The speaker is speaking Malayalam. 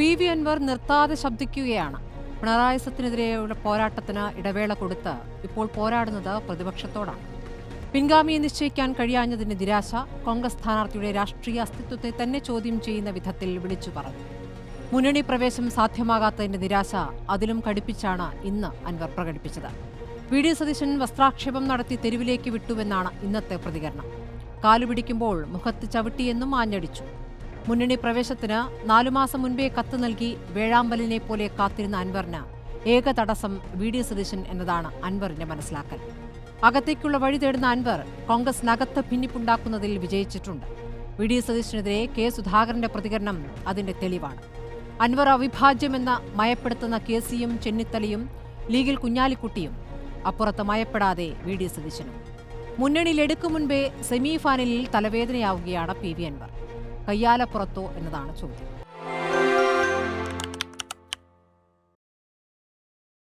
പി.വി. അൻവർ നിർത്താതെ ശബ്ദിക്കുകയാണ്. പിണറായി സത്തിനെതിരെയുള്ള പോരാട്ടത്തിന് ഇടവേള കൊടുത്ത് ഇപ്പോൾ പോരാടുന്നത് പ്രതിപക്ഷത്തോടാണ്. പിൻഗാമിയെ നിശ്ചയിക്കാൻ കഴിയാഞ്ഞതിന്റെ നിരാശ കോൺഗ്രസ് സ്ഥാനാർത്ഥിയുടെ രാഷ്ട്രീയ അസ്തിത്വത്തെ തന്നെ ചോദ്യം ചെയ്യുന്ന വിധത്തിൽ വിളിച്ചു പറഞ്ഞു. മുന്നണി പ്രവേശം സാധ്യമാകാത്തതിന്റെ നിരാശ അതിലും കടുപ്പിച്ചാണ് ഇന്ന് അൻവർ പ്രകടിപ്പിച്ചത്. വി.ഡി. സതീശൻ വസ്ത്രാക്ഷേപം നടത്തി തെരുവിലേക്ക് വിട്ടുവെന്നാണ് ഇന്നത്തെ പ്രതികരണം. കാലുപിടിക്കുമ്പോൾ മുഖത്ത് ചവിട്ടിയെന്നും ആഞ്ഞടിച്ചു. മുന്നണി പ്രവേശത്തിന് 4 മാസം മുൻപേ കത്ത് നൽകി വേഴാമ്പലിനെ പോലെ കാത്തിരുന്ന അൻവറിന് ഏക തടസ്സം വി.ഡി. സതീശൻ എന്നതാണ് അൻവറിന്റെ മനസ്സിലാക്കൽ. അകത്തേക്കുള്ള വഴി തേടുന്ന അൻവർ കോൺഗ്രസിനകത്ത് ഭിന്നിപ്പുണ്ടാക്കുന്നതിൽ വിജയിച്ചിട്ടുണ്ട്. വി.ഡി. സതീശനെതിരെ കെ. സുധാകരന്റെ പ്രതികരണം അതിന്റെ തെളിവാണ്. അൻവർ അവിഭാജ്യമെന്ന മയപ്പെടുത്തുന്ന കെ.സിയും ചെന്നിത്തലയും ലീഗിൽ കുഞ്ഞാലിക്കുട്ടിയും അപ്പുറത്ത് മയപ്പെടാതെ വി.ഡി. സതീശനും. മുന്നണിയിലെടുക്കും മുൻപേ സെമി ഫൈനലിൽ തലവേദനയാവുകയാണ് പി.വി. അൻവർ. കയ്യാലപ്പുറത്തോ എന്നതാണ് ചോദ്യം.